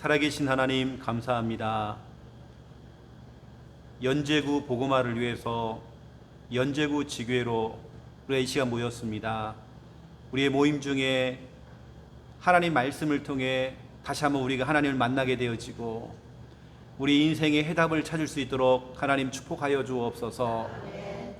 살아계신 하나님 감사합니다. 연제구 복음화를 위해서 연제구 지교회로 우리가 이 시간 모였습니다. 우리의 모임 중에 하나님 말씀을 통해 다시 한번 우리가 하나님을 만나게 되어지고 우리 인생의 해답을 찾을 수 있도록 하나님 축복하여 주옵소서.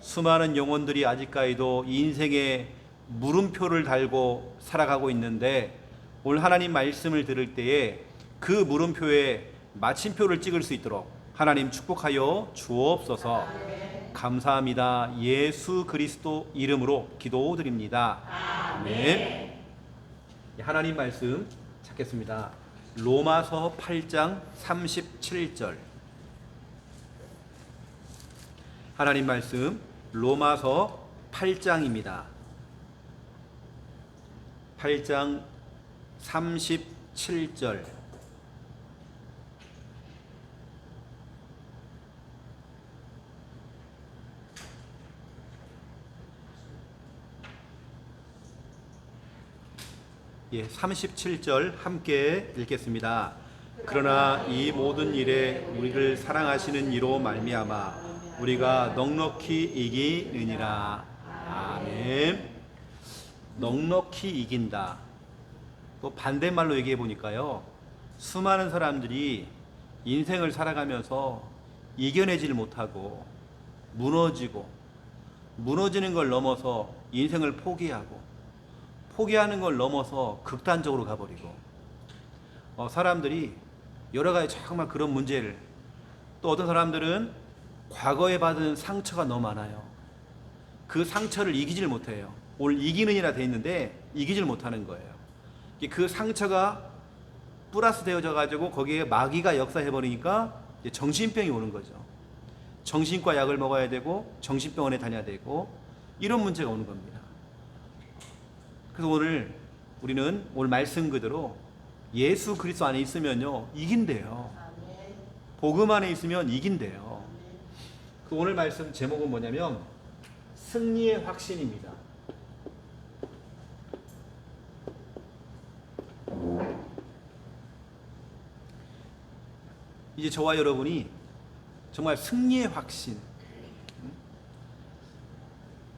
수많은 영혼들이 아직까지도 이 인생의 물음표를 달고 살아가고 있는데 오늘 하나님 말씀을 들을 때에 그 물음표에 마침표를 찍을 수 있도록 하나님 축복하여 주옵소서. 감사합니다. 예수 그리스도 이름으로 기도드립니다. 아멘. 하나님 말씀 찾겠습니다. 로마서 8장 37절. 하나님 말씀 로마서 8장입니다. 8장 37절. 예, 37절 함께 읽겠습니다. 그러나 이 모든 일에 우리를 사랑하시는 이로 말미암아 우리가 넉넉히 이기느니라. 아멘. 넉넉히 이긴다. 또 반대말로 얘기해 보니까요, 수많은 사람들이 인생을 살아가면서 이겨내질 못하고 무너지는 걸 넘어서 인생을 포기하는 걸 넘어서 극단적으로 가버리고, 사람들이 여러 가지 정말 그런 문제를, 또 어떤 사람들은 과거에 받은 상처가 너무 많아요. 그 상처를 이기질 못해요. 오늘 이기는이라 돼 있는데 이기질 못하는 거예요. 그 상처가 플러스 되어져 가지고 거기에 마귀가 역사해 버리니까 정신병이 오는 거죠. 정신과 약을 먹어야 되고 정신병원에 다녀야 되고 이런 문제가 오는 겁니다. 그래서 우리는 오늘 말씀 그대로 예수 그리스도 안에 있으면요 이긴대요. 복음 안에 있으면 이긴대요. 그 오늘 말씀 제목은 뭐냐면 승리의 확신입니다. 이제 저와 여러분이 정말 승리의 확신,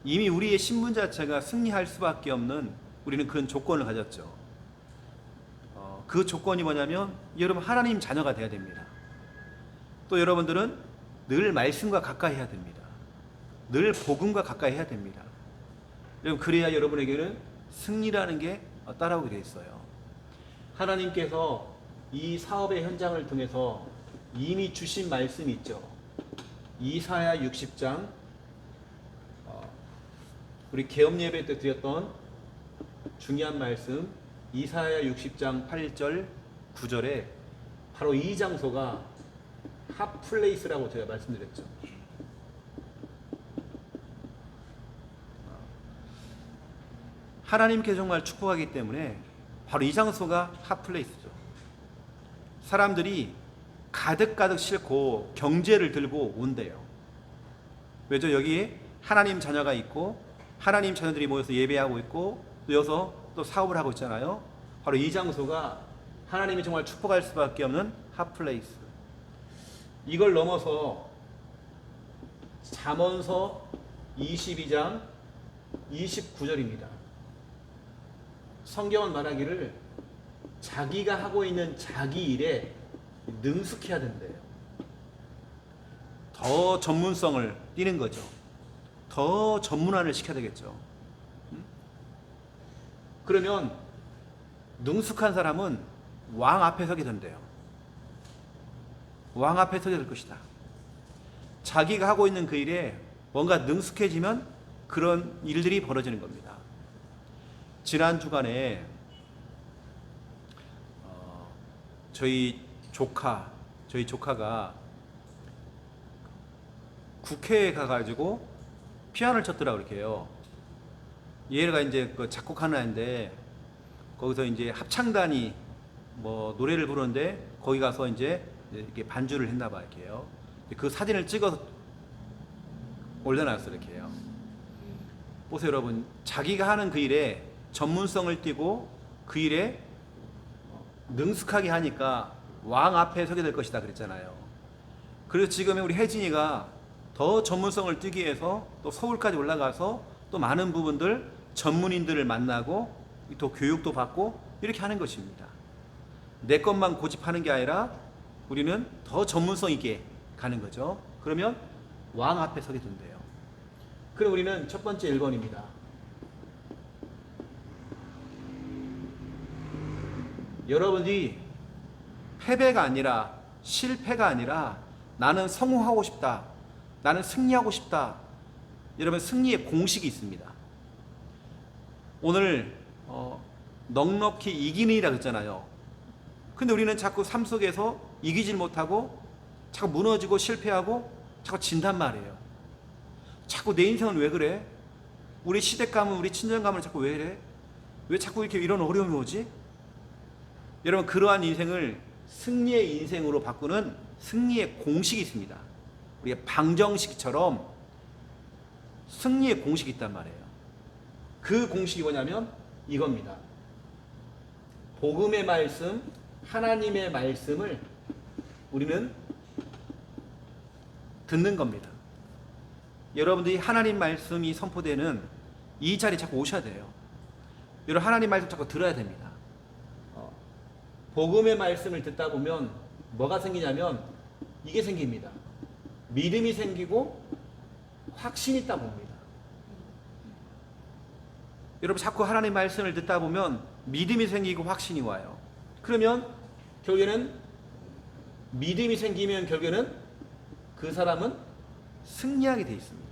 이미 우리의 신분 자체가 승리할 수밖에 없는 우리는 그런 조건을 가졌죠. 그 조건이 뭐냐면 여러분 하나님 자녀가 돼야 됩니다. 또 여러분들은 늘 말씀과 가까이 해야 됩니다. 늘 복음과 가까이 해야 됩니다. 여러분 그래야 여러분에게는 승리라는 게 따라오게 되어 있어요. 하나님께서 이 사업의 현장을 통해서 이미 주신 말씀이 있죠. 이사야 60장, 우리 개업 예배 때 드렸던 중요한 말씀 이사야 60장 8절 9절에 바로 이 장소가 핫플레이스라고 제가 말씀드렸죠. 하나님께 정말 축복하기 때문에 바로 이 장소가 핫플레이스죠. 사람들이 가득 싣고 경제를 들고 온대요. 왜죠? 여기에 하나님 자녀가 있고 하나님 자녀들이 모여서 예배하고 있고 또 여기서 또 사업을 하고 있잖아요. 바로 이 장소가 하나님이 정말 축복할 수밖에 없는 핫플레이스. 이걸 넘어서 잠언서 22장 29절입니다. 성경은 말하기를 자기가 하고 있는 자기 일에 능숙해야 된대요. 더 전문성을 띠는 거죠. 더 전문화를 시켜야 되겠죠. 그러면 능숙한 사람은 왕 앞에 서게 된대요. 왕 앞에 서게 될 것이다. 자기가 하고 있는 그 일에 뭔가 능숙해지면 그런 일들이 벌어지는 겁니다. 지난 주간에 저희 조카가 국회에 가가지고 피아노를 쳤더라고 이렇게 해요. 얘가 이제 그 작곡하는 애인데 거기서 이제 합창단이 뭐 노래를 부르는데 거기 가서 이제 이렇게 반주를 했나 봐 이렇게요. 그 사진을 찍어서 올려놨어요 이렇게요. 보세요 여러분, 자기가 하는 그 일에 전문성을 띠고 그 일에 능숙하게 하니까 왕 앞에 서게 될 것이다 그랬잖아요. 그래서 지금 우리 혜진이가 더 전문성을 띄기 위해서 또 서울까지 올라가서 또 많은 부분들 전문인들을 만나고 또 교육도 받고 이렇게 하는 것입니다. 내 것만 고집하는 게 아니라 우리는 더 전문성 있게 가는 거죠. 그러면 왕 앞에 서게 된대요. 그럼 우리는 첫 번째 1번입니다. 여러분이 패배가 아니라 실패가 아니라 나는 성공하고 싶다. 나는 승리하고 싶다. 여러분 승리의 공식이 있습니다. 오늘 넉넉히 이기는 이라 그랬잖아요. 근데 우리는 자꾸 삶 속에서 이기질 못하고 자꾸 무너지고 실패하고 자꾸 진단 말이에요. 자꾸 내 인생은 왜 그래? 우리 시댁감은 우리 친정감은 자꾸 왜 이래? 왜 자꾸 이렇게 이런 어려움이 오지? 여러분 그러한 인생을 승리의 인생으로 바꾸는 승리의 공식이 있습니다. 우리가 방정식처럼 승리의 공식이 있단 말이에요. 그 공식이 뭐냐면 이겁니다. 복음의 말씀, 하나님의 말씀을 우리는 듣는 겁니다. 여러분들이 하나님 말씀이 선포되는 이 자리에 자꾸 오셔야 돼요. 여러분 하나님 말씀 자꾸 들어야 됩니다. 복음의 말씀을 듣다 보면 뭐가 생기냐면 이게 생깁니다. 믿음이 생기고 확신이 있다 봅니다. 여러분 자꾸 하나님 말씀을 듣다 보면 믿음이 생기고 확신이 와요. 그러면 결국에는 믿음이 생기면 결국에는 그 사람은 승리하게 돼 있습니다.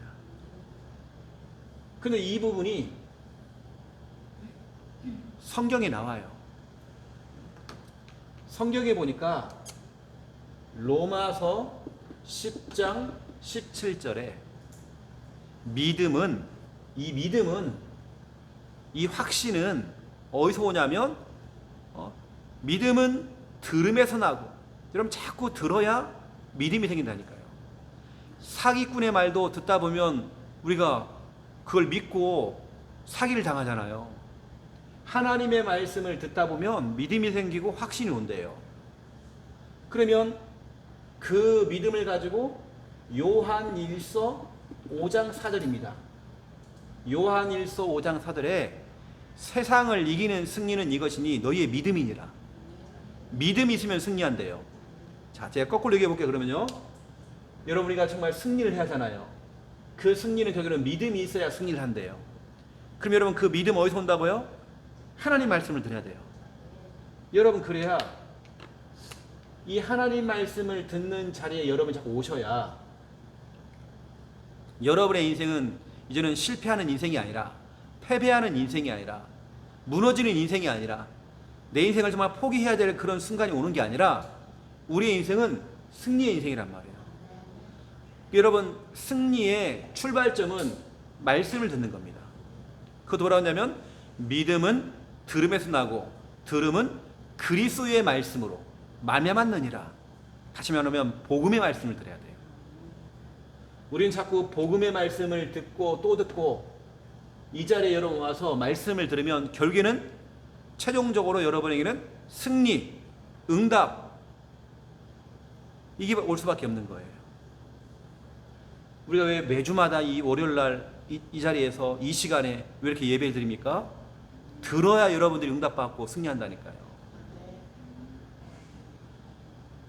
근데 이 부분이 성경에 나와요. 성경에 보니까 로마서 10장 17절에 믿음은 이 확신은 어디서 오냐면 믿음은 들음에서 나고 여러분 자꾸 들어야 믿음이 생긴다니까요. 사기꾼의 말도 듣다 보면 우리가 그걸 믿고 사기를 당하잖아요. 하나님의 말씀을 듣다 보면 믿음이 생기고 확신이 온대요. 그러면 그 믿음을 가지고 요한일서 5장 4절입니다. 요한일서 5장 4절에 세상을 이기는 승리는 이것이니 너희의 믿음이니라. 믿음이 있으면 승리한대요. 자, 제가 거꾸로 얘기해 볼게요. 그러면요, 여러분이가 정말 승리를 해야 하잖아요. 그 승리는 결국은 믿음이 있어야 승리를 한대요. 그럼 여러분 그 믿음 어디서 온다고요? 하나님 말씀을 들어야 돼요. 여러분 그래야 이 하나님 말씀을 듣는 자리에 여러분이 자꾸 오셔야 여러분의 인생은 이제는 실패하는 인생이 아니라 패배하는 인생이 아니라 무너지는 인생이 아니라 내 인생을 정말 포기해야 될 그런 순간이 오는 게 아니라 우리의 인생은 승리의 인생이란 말이에요. 여러분 승리의 출발점은 말씀을 듣는 겁니다. 그것도 뭐라고 하냐면 믿음은 들음에서 나고 들음은 그리스도의 말씀으로 말미암았느니라. 다시 말하면 복음의 말씀을 들어야 돼요. 우리는 자꾸 복음의 말씀을 듣고 또 듣고 이 자리에 여러분 와서 말씀을 들으면 결국에는 최종적으로 여러분에게는 승리, 응답 이게 올 수밖에 없는 거예요. 우리가 왜 매주마다 이 월요일날 이 자리에서 이 시간에 왜 이렇게 예배를 드립니까? 들어야 여러분들이 응답받고 승리한다니까요.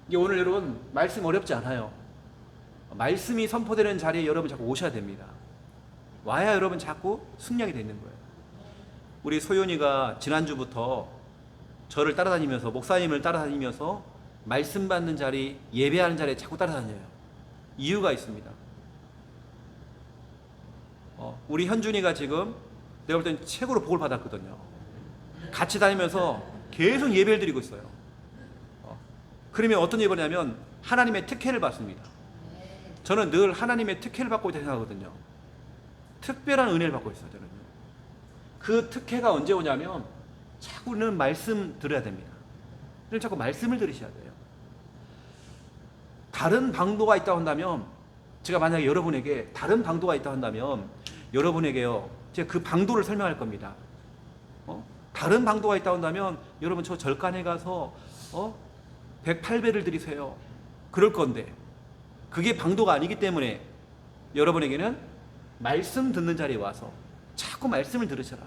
이게 오늘 여러분 말씀 어렵지 않아요. 말씀이 선포되는 자리에 여러분 자꾸 오셔야 됩니다. 와야 여러분 자꾸 승리하게 되는 거예요. 우리 소연이가 지난주부터 저를 따라다니면서 목사님을 따라다니면서 말씀 받는 자리, 예배하는 자리에 자꾸 따라다녀요. 이유가 있습니다. 우리 현준이가 지금 내가 볼 땐 최고로 복을 받았거든요. 같이 다니면서 계속 예배를 드리고 있어요. 그러면 어떤 예배냐면 하나님의 특혜를 받습니다. 저는 늘 하나님의 특혜를 받고 있다고 생각하거든요. 특별한 은혜를 받고 있어요. 저는요. 그 특혜가 언제 오냐면 자꾸는 말씀 들어야 됩니다. 그럼 자꾸 말씀을 들으셔야 돼요. 다른 방도가 있다고 한다면 제가 만약에 여러분에게 다른 방도가 있다고 한다면 여러분에게요 제가 그 방도를 설명할 겁니다. 다른 방도가 있다고 한다면 여러분 저 절간에 가서 108배를 드리세요. 그럴 건데 그게 방도가 아니기 때문에 여러분에게는 말씀 듣는 자리에 와서 자꾸 말씀을 들으셔라.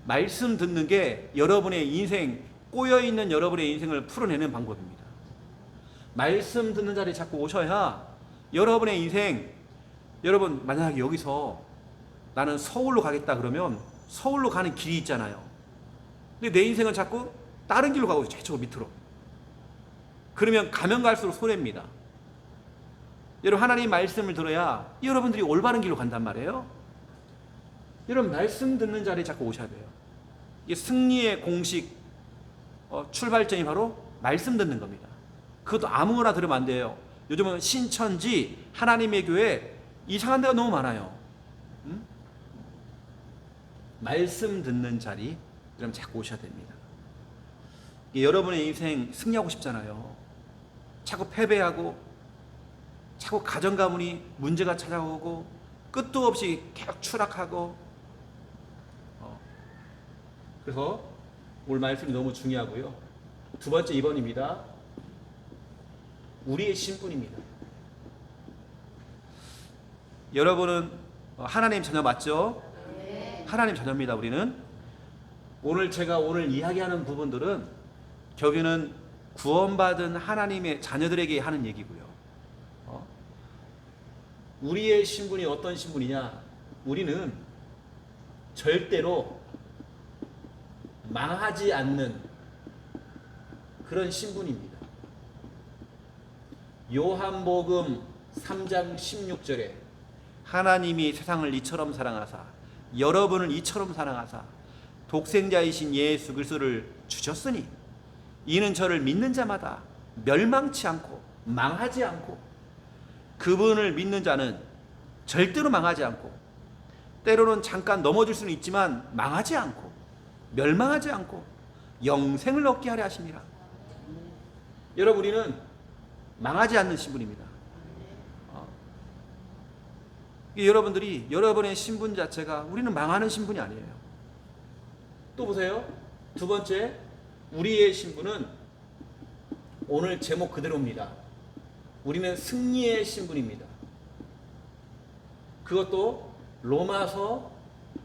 말씀 듣는 게 여러분의 인생, 꼬여있는 여러분의 인생을 풀어내는 방법입니다. 말씀 듣는 자리에 자꾸 오셔야 여러분의 인생, 여러분 만약에 여기서 나는 서울로 가겠다 그러면 서울로 가는 길이 있잖아요. 근데 내 인생은 자꾸 다른 길로 가고 있어요. 저쪽 밑으로. 그러면 가면 갈수록 손해입니다. 여러분 하나님 말씀을 들어야 여러분들이 올바른 길로 간단 말이에요. 여러분 말씀 듣는 자리에 자꾸 오셔야 돼요. 이게 승리의 공식 출발점이 바로 말씀 듣는 겁니다. 그것도 아무거나 들으면 안 돼요. 요즘은 신천지, 하나님의 교회 이상한 데가 너무 많아요. 말씀 듣는 자리 그럼 자꾸 오셔야 됩니다. 여러분의 인생 승리하고 싶잖아요. 자꾸 패배하고 자꾸 가정 가문이 문제가 찾아오고 끝도 없이 계속 추락하고 그래서 오늘 말씀이 너무 중요하고요. 두 번째 2번입니다. 우리의 신분입니다. 여러분은 하나님 자녀 맞죠? 네. 하나님 자녀입니다. 우리는 제가 오늘 이야기하는 부분들은 결국에는 구원받은 하나님의 자녀들에게 하는 얘기고요. 우리의 신분이 어떤 신분이냐? 우리는 절대로 망하지 않는 그런 신분입니다. 요한복음 3장 16절에 하나님이 세상을 이처럼 사랑하사 여러분을 이처럼 사랑하사 독생자이신 예수 그리스도를 주셨으니 이는 저를 믿는 자마다 멸망치 않고 망하지 않고 그분을 믿는 자는 절대로 망하지 않고 때로는 잠깐 넘어질 수는 있지만 망하지 않고 멸망하지 않고 영생을 얻게 하려 하십니다. 여러분 우리는 망하지 않는 신분입니다. 여러분들이 여러분의 신분 자체가 우리는 망하는 신분이 아니에요. 또 보세요. 두 번째 우리의 신분은 오늘 제목 그대로입니다. 우리는 승리의 신분입니다. 그것도 로마서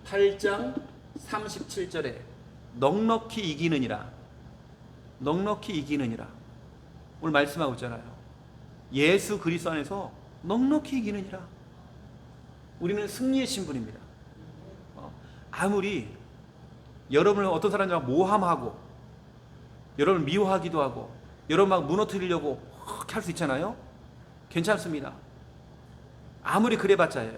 8장 37절에 넉넉히 이기느니라. 넉넉히 이기느니라. 오늘 말씀하고 있잖아요. 예수 그리스도 안에서 넉넉히 이기느니라. 우리는 승리의 신분입니다. 아무리 여러분을 어떤 사람이 막 모함하고 여러분을 미워하기도 하고 여러분 막 무너뜨리려고 할 수 있잖아요. 괜찮습니다. 아무리 그래봤자예요.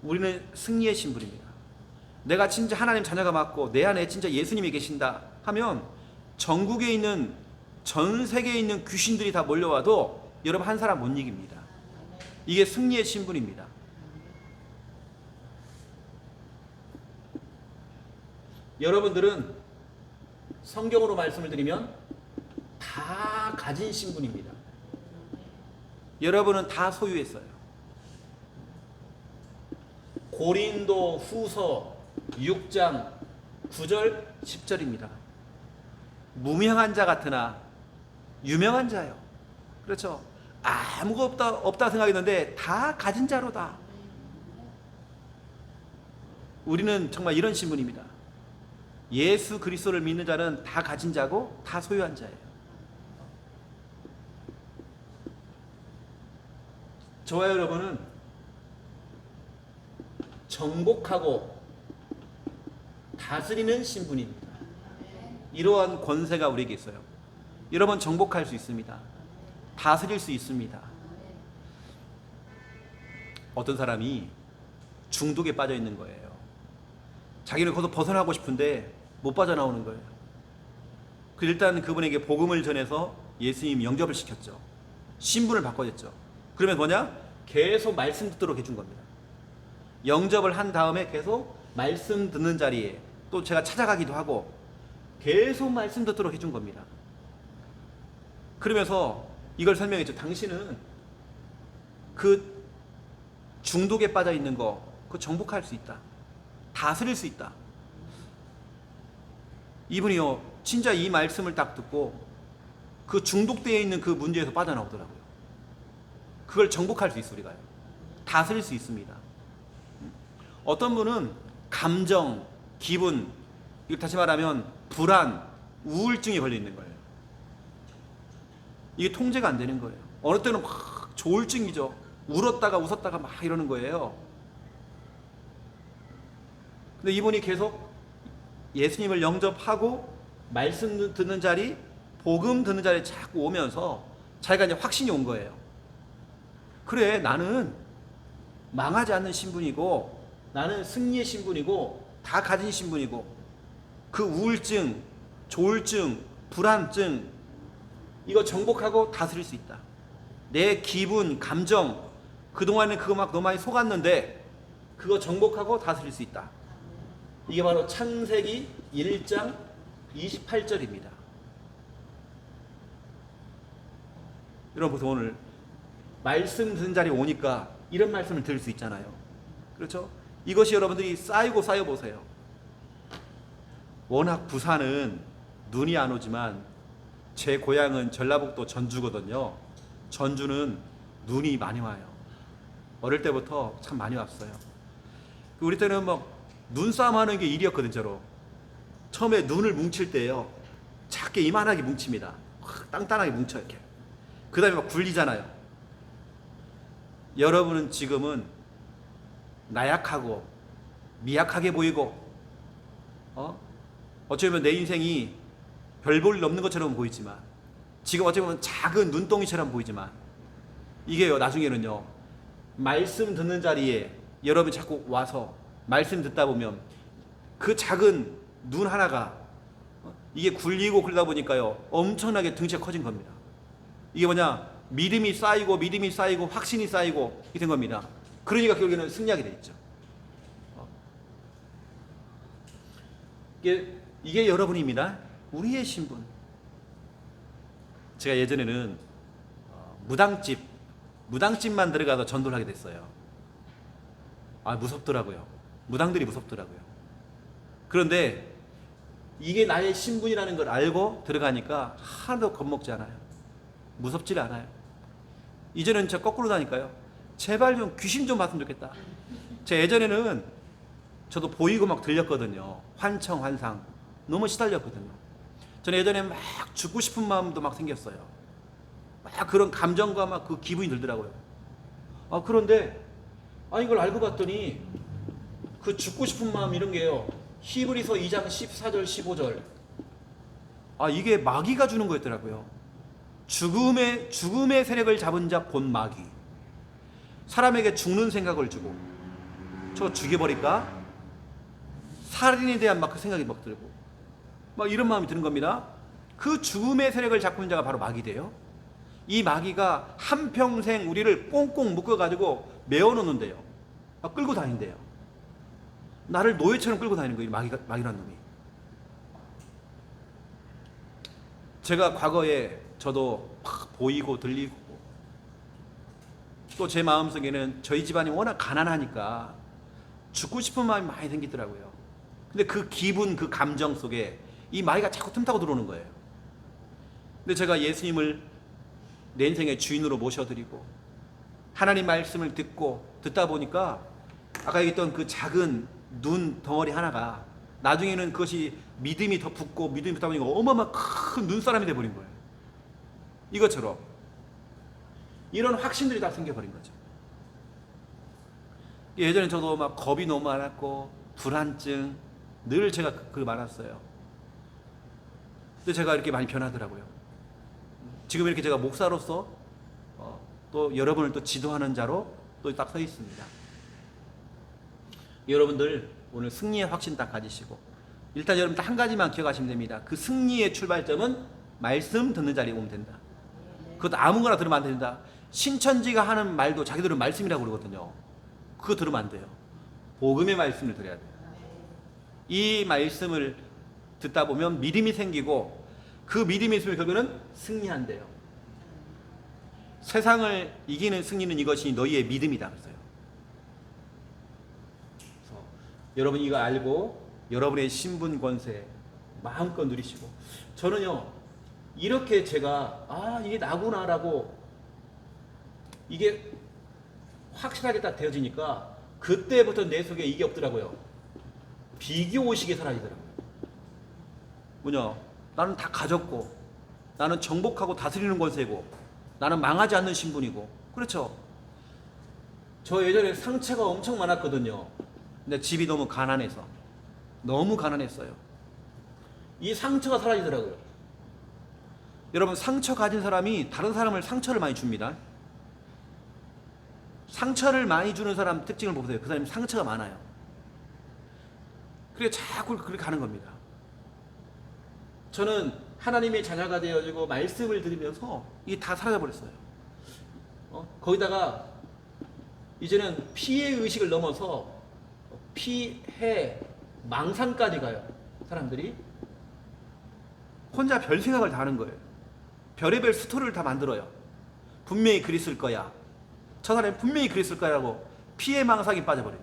우리는 승리의 신분입니다. 내가 진짜 하나님 자녀가 맞고 내 안에 진짜 예수님이 계신다 하면 전국에 있는 전 세계에 있는 귀신들이 다 몰려와도 여러분 한 사람 못 이깁니다. 이게 승리의 신분입니다. 여러분들은 성경으로 말씀을 드리면 다 가진 신분입니다. 여러분은 다 소유했어요. 고린도 후서 6장 9절 10절입니다. 무명한 자 같으나 유명한 자요. 그렇죠. 아무것도 없다 생각했는데 다 가진 자로다. 우리는 정말 이런 신분입니다. 예수 그리스도를 믿는 자는 다 가진 자고 다 소유한 자예요. 저와 여러분은 정복하고 다스리는 신분입니다. 이러한 권세가 우리에게 있어요. 여러분 정복할 수 있습니다. 다스릴 수 있습니다. 어떤 사람이 중독에 빠져 있는 거예요. 자기는 거기서 벗어나고 싶은데 못 빠져나오는 거예요. 일단 그분에게 복음을 전해서 예수님 영접을 시켰죠. 신분을 바꿔줬죠. 그러면 뭐냐? 계속 말씀 듣도록 해준 겁니다. 영접을 한 다음에 계속 말씀 듣는 자리에 또 제가 찾아가기도 하고 계속 말씀 듣도록 해준 겁니다. 그러면서 이걸 설명했죠. 당신은 그 중독에 빠져 있는 거 그거 정복할 수 있다. 다스릴 수 있다. 이분이요 진짜 이 말씀을 딱 듣고 그 중독되어 있는 그 문제에서 빠져나오더라고요. 그걸 정복할 수 있어 우리가요. 다스릴 수 있습니다. 어떤 분은 감정, 기분, 이거 다시 말하면 불안, 우울증이 걸려 있는 거예요. 이게 통제가 안 되는 거예요. 어느 때는 막 조울증이죠. 울었다가 웃었다가 막 이러는 거예요. 근데 이분이 계속 예수님을 영접하고 말씀 듣는 자리, 복음 듣는 자리에 자꾸 오면서 자기가 이제 확신이 온 거예요. 그래, 나는 망하지 않는 신분이고, 나는 승리의 신분이고, 다 가진 신분이고, 그 우울증, 조울증, 불안증, 이거 정복하고 다스릴 수 있다. 내 기분, 감정, 그동안에 그거 막 너무 많이 속았는데, 그거 정복하고 다스릴 수 있다. 이게 바로 창세기 1장 28절입니다. 여러분 보세요. 오늘 말씀 듣는 자리에 오니까 이런 말씀을 들을 수 있잖아요. 그렇죠? 이것이 여러분들이 쌓이고 쌓여 보세요. 워낙 부산은 눈이 안 오지만 제 고향은 전라북도 전주거든요. 전주는 눈이 많이 와요. 어릴 때부터 참 많이 왔어요. 우리 때는 막 눈싸움 하는 게 일이었거든. 저로 처음에 눈을 뭉칠 때요, 작게 이만하게 뭉칩니다. 땅땅하게 뭉쳐 이렇게. 그 다음에 막 굴리잖아요. 여러분은 지금은 나약하고 미약하게 보이고, 어쩌면 내 인생이 별 볼 일 없는 것처럼 보이지만, 지금 어쩌면 작은 눈덩이처럼 보이지만, 이게요 나중에는요 말씀 듣는 자리에 여러분이 자꾸 와서 말씀 듣다 보면 그 작은 눈 하나가 이게 굴리고 그러다 보니까요 엄청나게 등치가 커진 겁니다. 이게 뭐냐, 믿음이 쌓이고 믿음이 쌓이고 확신이 쌓이고 이렇게 된 겁니다. 그러니까 결국에는 승리하게 돼 있죠. 이게 여러분입니다. 우리의 신분. 제가 예전에는 무당집만 들어가서 전도를 하게 됐어요. 무섭더라고요. 무당들이 무섭더라고요. 그런데 이게 나의 신분이라는 걸 알고 들어가니까 하나도 겁먹지 않아요. 무섭질 않아요. 이제는 저 거꾸로 다니까요. 제발 좀 귀신 좀 봤으면 좋겠다. 제가 예전에는 저도 보이고 막 들렸거든요. 환청 환상 너무 시달렸거든요. 저는 예전에 막 죽고 싶은 마음도 막 생겼어요. 막 그런 감정과 막 그 기분이 들더라고요. 그런데 이걸 알고 봤더니 그 죽고 싶은 마음 이런 게요, 히브리서 2장 14절 15절 이게 마귀가 주는 거였더라고요. 죽음의 세력을 잡은 자 곧 마귀. 사람에게 죽는 생각을 주고, 저 죽여버릴까? 살인에 대한 막 그 생각이 막 들고 막 이런 마음이 드는 겁니다. 그 죽음의 세력을 잡은 자가 바로 마귀돼요. 이 마귀가 한평생 우리를 꽁꽁 묶어가지고 메어놓는데요. 끌고 다닌대요. 나를 노예처럼 끌고 다니는 거예요. 마귀라는 놈이. 제가 과거에 저도 막 보이고 들리고, 또 제 마음속에는 저희 집안이 워낙 가난하니까 죽고 싶은 마음이 많이 생기더라고요. 근데 그 기분, 그 감정 속에 이 마귀가 자꾸 틈타고 들어오는 거예요. 근데 제가 예수님을 내 인생의 주인으로 모셔드리고 하나님 말씀을 듣다 보니까 아까 얘기했던 그 작은 눈 덩어리 하나가 나중에는 그것이 믿음이 더 붙고 믿음이 붙다 보니까 어마어마한 큰 눈사람이 돼버린 거예요. 이것처럼 이런 확신들이 다 생겨버린 거죠. 예전에 저도 막 겁이 너무 많았고 불안증 늘 제가 많았어요. 근데 제가 이렇게 많이 변하더라고요. 지금 이렇게 제가 목사로서 또 여러분을 또 지도하는 자로 또 딱 서 있습니다. 여러분들 오늘 승리의 확신 딱 가지시고, 일단 여러분 한 가지만 기억하시면 됩니다. 그 승리의 출발점은 말씀 듣는 자리에 오면 된다. 그것도 아무거나 들으면 안 된다. 신천지가 하는 말도 자기들은 말씀이라고 그러거든요. 그거 들으면 안 돼요. 복음의 말씀을 들어야 돼요. 이 말씀을 듣다 보면 믿음이 생기고, 그 믿음이 있으면 결국에는 승리한대요. 세상을 이기는 승리는 이것이 너희의 믿음이다. 그래서 여러분이 이거 알고 여러분의 신분 권세, 마음껏 누리시고. 저는요 이렇게 제가 이게 나구나라고 이게 확실하게 딱 되어지니까 그때부터 내 속에 이게 없더라고요. 비교의식이 사라지더라고요. 뭐냐, 나는 다 가졌고, 나는 정복하고 다스리는 권세고, 나는 망하지 않는 신분이고. 그렇죠. 저 예전에 상처가 엄청 많았거든요. 근데 집이 너무 가난해서, 너무 가난했어요. 이 상처가 사라지더라고요. 여러분, 상처 가진 사람이 다른 사람을 상처를 많이 줍니다. 상처를 많이 주는 사람 특징을 보세요. 그 사람이 상처가 많아요. 그래 자꾸 그렇게 가는 겁니다. 저는 하나님의 자녀가 되어지고 말씀을 들으면서 이게 다 사라져 버렸어요. 거기다가 이제는 피해 의식을 넘어서 피해 망상까지 가요. 사람들이 혼자 별 생각을 다 하는 거예요. 별의별 스토리를 다 만들어요. 분명히 그랬을 거야. 저 사람이 분명히 그랬을 거라고 피해 망상이 빠져버려요.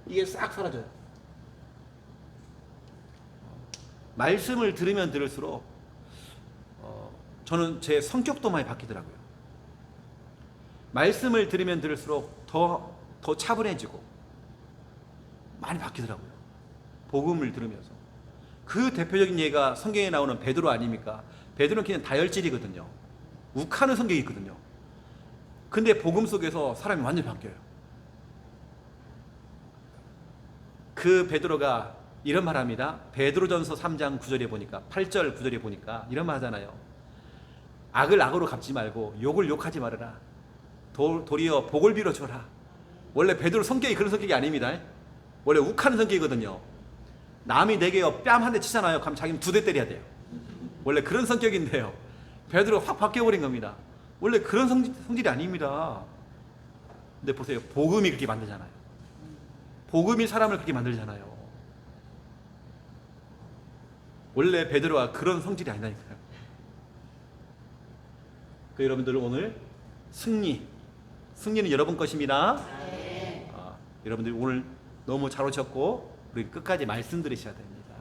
이게 싹 사라져요. 말씀을 들으면 들을수록 저는 제 성격도 많이 바뀌더라고요. 말씀을 들으면 들을수록 더 차분해지고 많이 바뀌더라고요. 복음을 들으면서. 그 대표적인 예가 성경에 나오는 베드로 아닙니까? 베드로는 그냥 다혈질이거든요. 욱하는 성격이 있거든요. 근데 복음 속에서 사람이 완전히 바뀌어요. 그 베드로가 이런 말 합니다. 베드로전서 3장 9절에 보니까 8절 9절에 보니까 이런 말 하잖아요. 악을 악으로 갚지 말고 욕을 욕하지 말아라. 도리어 복을 빌어줘라. 원래 베드로 성격이 그런 성격이 아닙니다. 원래 욱하는 성격이거든요. 남이 내게 뺨 한 대 치잖아요. 그럼 자기는 2대 때려야 돼요. 원래 그런 성격인데요. 베드로 확 바뀌어버린 겁니다. 원래 그런 성질이 아닙니다. 근데 보세요. 복음이 그렇게 만들잖아요. 복음이 사람을 그렇게 만들잖아요. 원래 베드로가 그런 성질이 아니다니까요. 여러분들은 오늘 승리는 여러분 것입니다. 네. 여러분들이 오늘 너무 잘 오셨고 우리 끝까지 말씀 들으셔야 됩니다.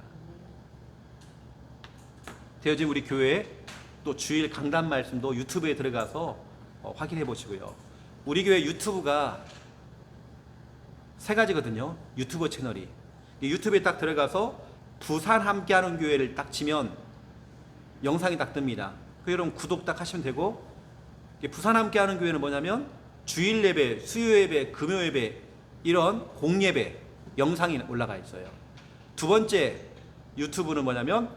되어진 우리 교회 또 주일 강단 말씀도 유튜브에 들어가서 확인해 보시고요. 우리 교회 유튜브가 3가지거든요. 유튜브 채널이. 유튜브에 딱 들어가서 부산 함께하는 교회를 딱 치면 영상이 딱 뜹니다. 여러분 구독 딱 하시면 되고, 부산 함께하는 교회는 뭐냐면 주일 예배, 수요 예배, 금요 예배 이런 공예배 영상이 올라가 있어요. 2번째 유튜브는 뭐냐면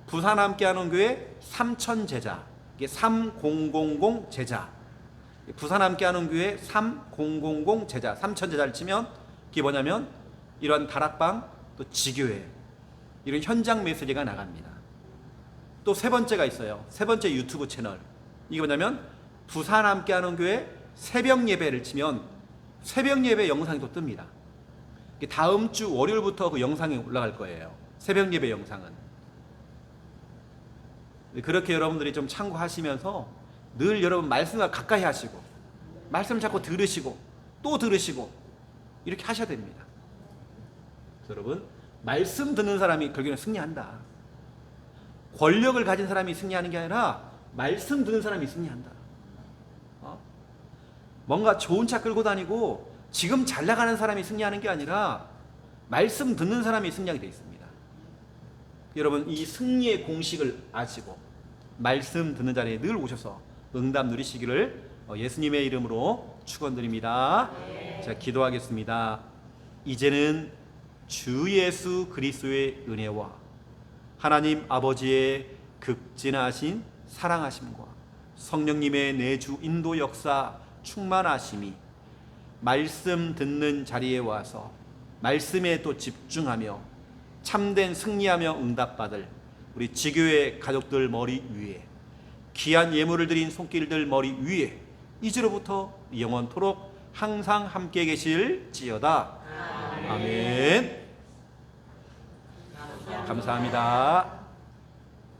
부산 함께하는 교회 3000 제자, 이게 3000 제자, 부산 함께하는 교회 3000 제자, 3000 제자를 치면 이게 뭐냐면 이런 다락방 또 지교회 이런 현장 메시지가 나갑니다. 또 3번째가 있어요. 3번째 유튜브 채널, 이게 뭐냐면 부산 함께하는 교회 새벽 예배를 치면 새벽 예배 영상이 또 뜹니다. 다음 주 월요일부터 그 영상이 올라갈 거예요. 새벽 예배 영상은. 그렇게 여러분들이 좀 참고하시면서 늘 여러분 말씀과 가까이 하시고 말씀 자꾸 들으시고 또 들으시고 이렇게 하셔야 됩니다. 여러분, 말씀 듣는 사람이 결국에는 승리한다. 권력을 가진 사람이 승리하는 게 아니라 말씀 듣는 사람이 승리한다. 뭔가 좋은 차 끌고 다니고 지금 잘 나가는 사람이 승리하는 게 아니라 말씀 듣는 사람이 승리하게 되어 있습니다. 여러분, 이 승리의 공식을 아시고 말씀 듣는 자리에 늘 오셔서 응답 누리시기를 예수님의 이름으로 축원드립니다. 제가 기도하겠습니다. 이제는 주 예수 그리스도의 은혜와 하나님 아버지의 극진하신 사랑하심과 성령님의 내주 인도 역사 충만하심이 말씀 듣는 자리에 와서 말씀에 또 집중하며 참된 승리하며 응답받을 우리 지교회 가족들 머리 위에, 귀한 예물을 드린 손길들 머리 위에 이제로부터 영원토록 항상 함께 계실지어다. 아멘. 감사합니다.